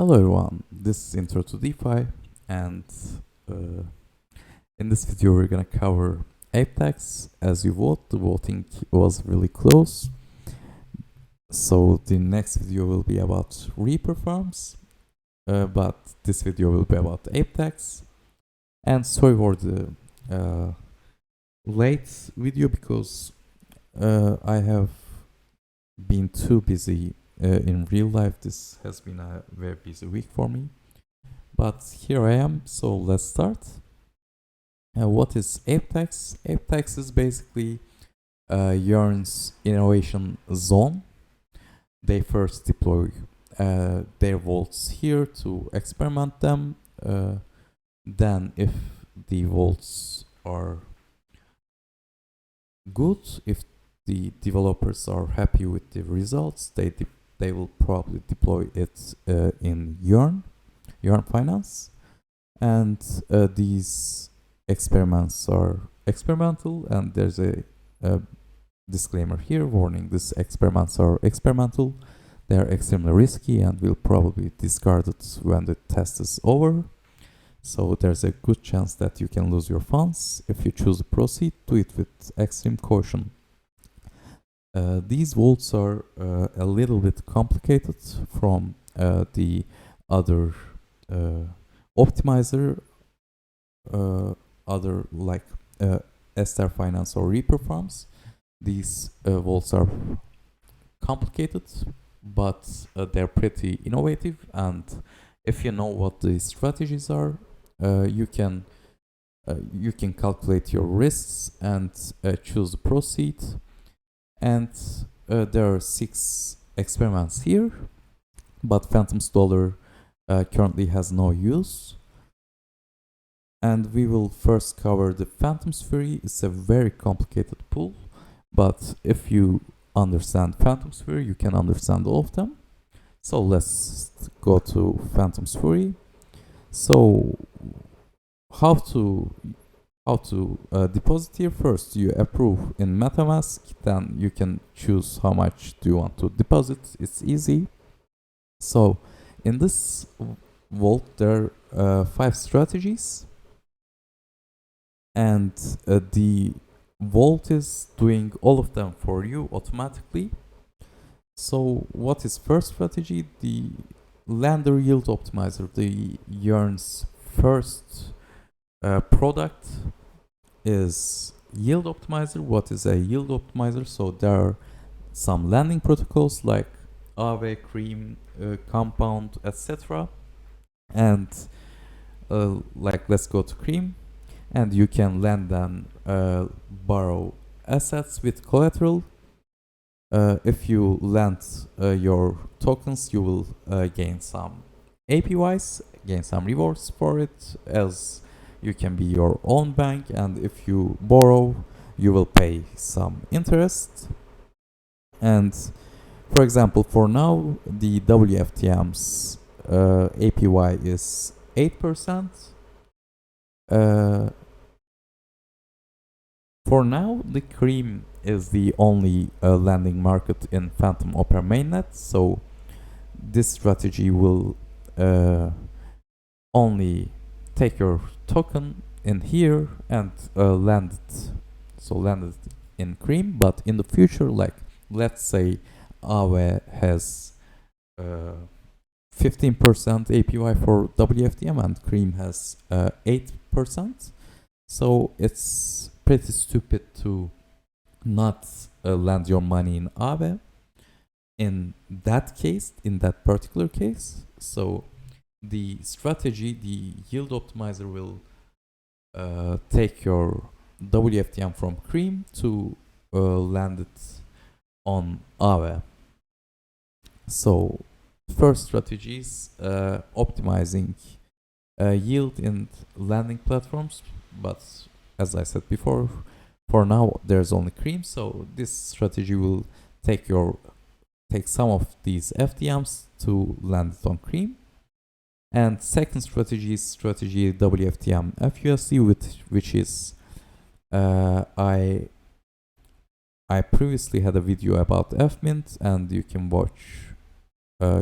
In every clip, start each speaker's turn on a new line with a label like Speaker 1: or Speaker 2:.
Speaker 1: Hello everyone, this is Intro to DeFi, and uh, in this video we're gonna cover Ape Tax. As you vote, the voting was really close, so the next video will be about Reaper farms, but this video will be about Ape Tax. And sorry for the late video because I have been too busy in real life. This has been a very busy week for me, but here I am, so let's start. What is Ape Tax? Ape Tax is basically Yearn's innovation zone. They first deploy their vaults here to experiment them. Then if the vaults are good, if the developers are happy with the results, they will probably deploy it in Yearn Finance. And these experiments are experimental, and there's a disclaimer here warning: these experiments are experimental, they are extremely risky and will probably be discarded when the test is over. So there's a good chance that you can lose your funds. If you choose to proceed, do it with extreme caution. These vaults are a little bit complicated from the other optimizer, other like Ester Finance or Reaper farms. These vaults are complicated, but they're pretty innovative, and if you know what the strategies are, you can calculate your risks and choose to proceed. And there are 6 experiments here, but Fantom's dollar currently has no use. And we will first cover the Fantom's Fury. It's a very complicated pool, but if you understand Fantom's Fury, you can understand all of them. So let's go to Fantom's Fury. So how to deposit here? First you approve in MetaMask, then you can choose how much do you want to deposit. It's easy. So in this vault there are 5 strategies, and the vault is doing all of them for you automatically. So what is first strategy? The lender yield optimizer, the Yearn's first product is yield optimizer. What is a yield optimizer? So there are some lending protocols like Aave, Cream, Compound, etc. And like let's go to Cream, and you can lend and borrow assets with collateral. If you lend your tokens, you will gain some APYs, gain some rewards for it, as you can be your own bank, and if you borrow, you will pay some interest. And for example, for now, the WFTM's APY is 8%. For now, the Cream is the only lending market in Fantom Opera Mainnet, so this strategy will only take your token in here and lend it. So lend it in Cream, but in the future, like let's say Aave has 15% APY for WFTM and Cream has 8%. So it's pretty stupid to not lend your money in Aave in that case, in that particular case. So the strategy, the yield optimizer, will take your WFTM from Cream to land it on Aave. So first strategy is optimizing yield in lending platforms, but as I said before, for now there's only Cream, so this strategy will take some of these FTMs to land it on Cream. And second strategy is strategy WFTM FUSD, which is I previously had a video about FMint, and you can watch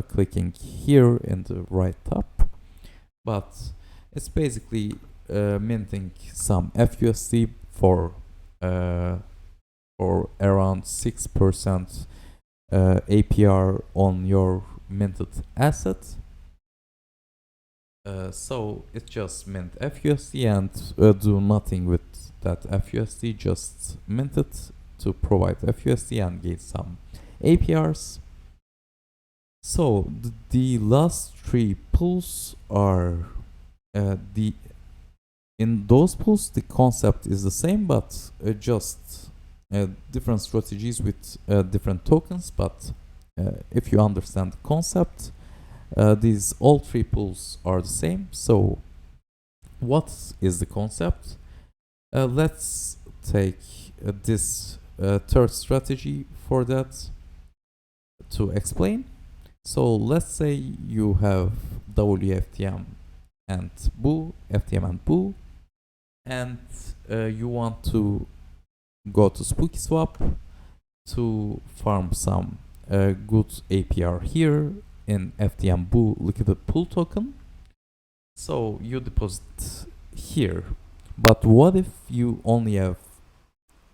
Speaker 1: clicking here in the right top, but it's basically minting some FUSD for around 6% APR on your minted asset. So it just mint FUSD and do nothing with that FUSD, just mint it to provide FUSD and gain some APRs. So the last three pools are in those pools the concept is the same, but just different strategies with different tokens. But if you understand the concept, these all three pools are the same. So what is the concept? Let's take this third strategy for that to explain. So let's say you have WFTM and BOO, FTM and BOO, and you want to go to SpookySwap to farm some good APR here in FTM BOO liquidity pool token. So you deposit here. But what if you only have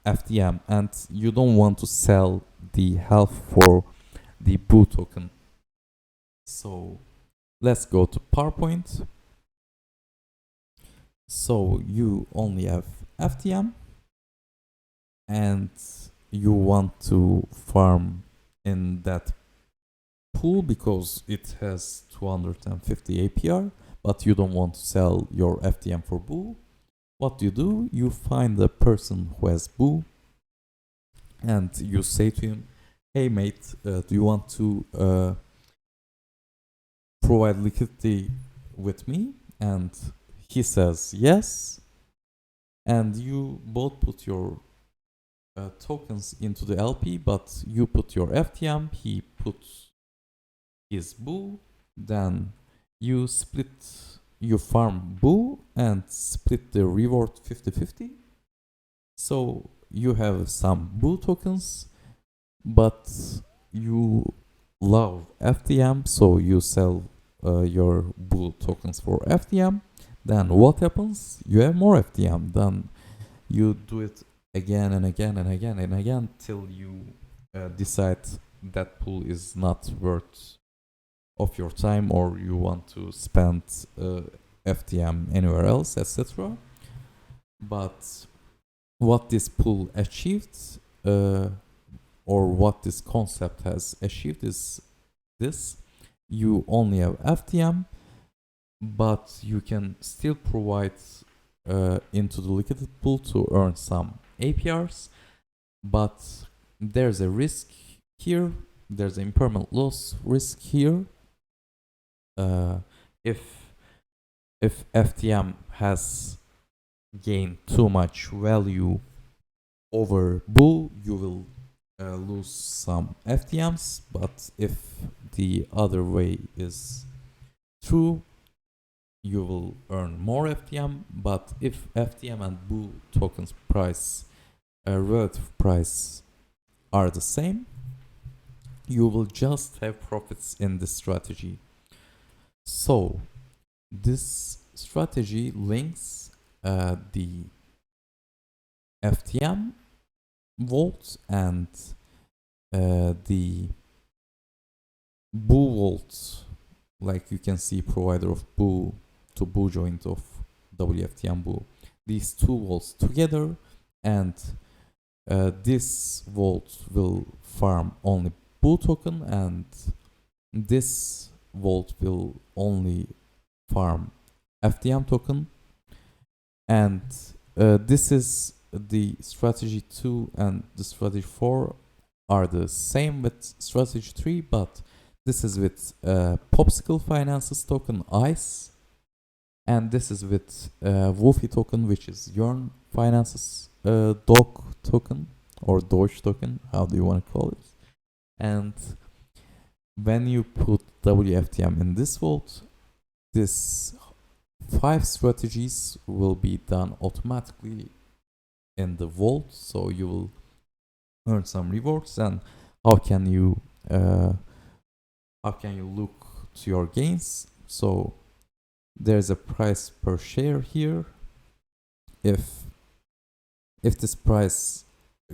Speaker 1: FTM and you don't want to sell the half for the BOO token? So let's go to PowerPoint. So you only have FTM and you want to farm in that pool because it has 250 APR, but you don't want to sell your FTM for BOO. What do? You find a person who has BOO and you say to him, hey mate, do you want to provide liquidity with me? And he says yes, and you both put your tokens into the LP, but you put your FTM, he puts his BOO, then you farm BOO and split the reward 50-50. So you have some BOO tokens, but you love FTM, so you sell your BOO tokens for FTM. Then what happens? You have more FTM. Then you do it again and again and again and again till you decide that pool is not worth of your time, or you want to spend FTM anywhere else, etc. But what this pool achieved, or what this concept has achieved, is this: you only have FTM, but you can still provide into the liquidity pool to earn some APRs. But there's a risk here, there's an impermanent loss risk here. If FTM has gained too much value over BOO, you will lose some FTMs. But if the other way is true, you will earn more FTM. But if FTM and BOO tokens price, relative price, are the same, you will just have profits in this strategy. So this strategy links the FTM vault and the BOO vault, like you can see, provider of BOO to BOO joint of WFTM BOO. These two vaults together, and this vault will farm only BOO token, and this vault will only farm FTM token. And this is the strategy 2 and the strategy 4 are the same with strategy 3, but this is with Popsicle Finance's token ICE, and this is with Woofy token, which is Yearn Finance's Dog token, or Doge token, how do you want to call it. And when you put WFTM in this vault, this 5 strategies will be done automatically in the vault, so you will earn some rewards. And how can you how can you look to your gains? So there's a price per share here. If this price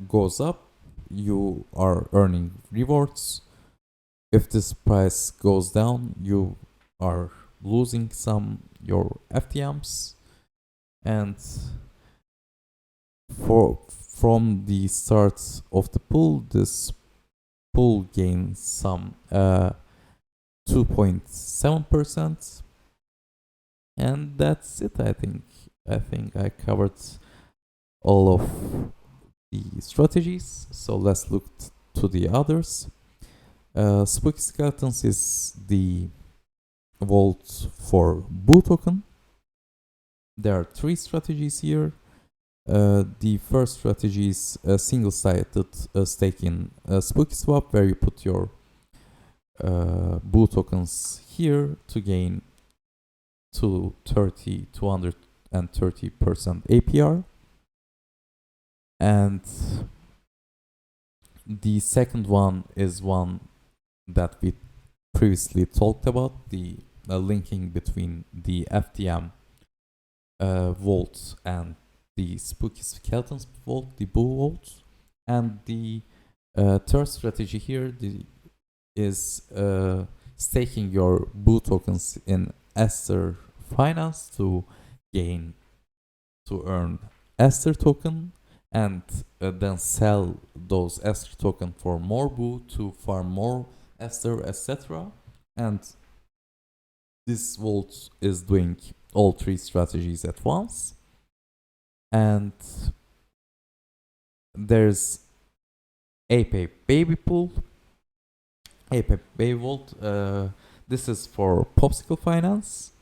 Speaker 1: goes up, you are earning rewards. If this price goes down, you are losing some your FTMs. And from the start of the pool, this pool gains some 2.7%. And that's it, I think. I think I covered all of the strategies. So let's look to the others. Spooky Skeletons is the vault for Boo token. There are 3 strategies here. The first strategy is a single-sided stake in Spooky Swap, where you put your Boo tokens here to gain 230% APR. And the second one is one that we previously talked about, the linking between the FTM vault and the Spooky Skeletons vault, the Boo vault. And the third strategy here is staking your Boo tokens in Aster Finance to earn Aster token, and then sell those Aster token for more Boo to farm more Aster, etc. And this vault is doing all 3 strategies at once. And there's Ape Baby Pool, Ape Baby Vault. This is for Popsicle Finance.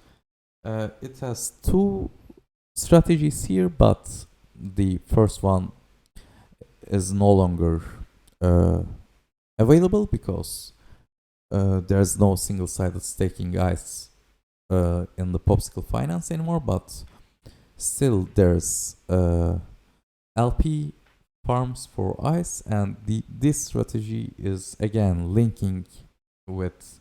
Speaker 1: It has 2 strategies here, but the first one is no longer available because there's no single-sided staking ice in the Popsicle Finance anymore, but still there's LP farms for ice, and this strategy is again linking with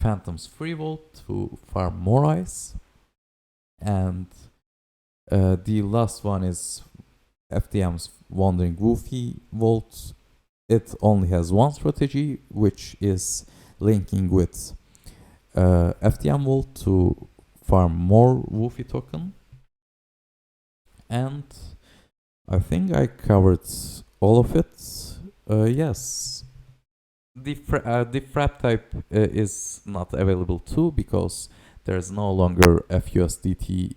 Speaker 1: Fantom's free vault to farm more ice. And the last one is FTM's Wandering Goofy vault. It only has 1 strategy, which is linking with FTM vault to farm more Woofy token. And I think I covered all of it. Yes. The frap type is not available too, because there's no longer FUSDT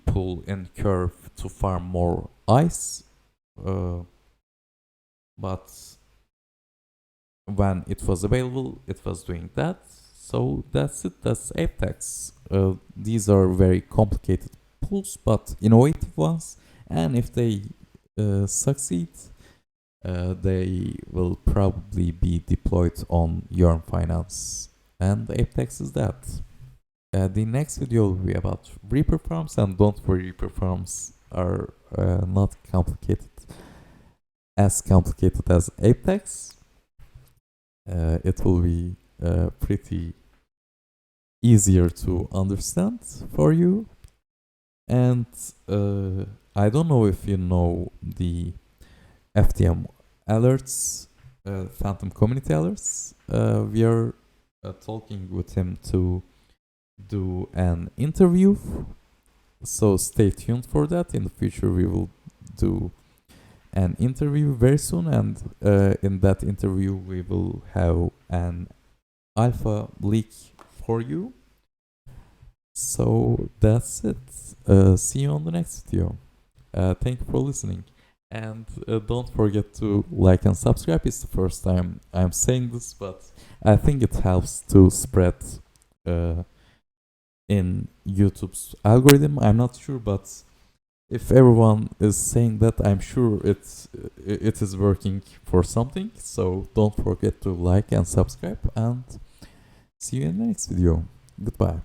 Speaker 1: pool in curve to farm more ice. But when it was available, it was doing that. So that's it. That's Ape Tax. These are very complicated pools, but innovative ones. And if they succeed, they will probably be deployed on Yearn Finance. And Ape Tax is that. The next video will be about Reaper farms, and don't worry, Reaper farms are not as complicated as Ape Tax. It will be pretty easier to understand for you. And I don't know if you know the FTM alerts, Fantom community alerts. We are talking with him to do an interview, so stay tuned for that. In the future we will do an interview very soon, and in that interview we will have an alpha leak for you. So that's it. See you on the next video. Thank you for listening, and don't forget to like and subscribe. It's the first time I'm saying this, but I think it helps to spread in YouTube's algorithm. I'm not sure, but if everyone is saying that, I'm sure it is working for something. So don't forget to like and subscribe, and see you in the next video. Goodbye.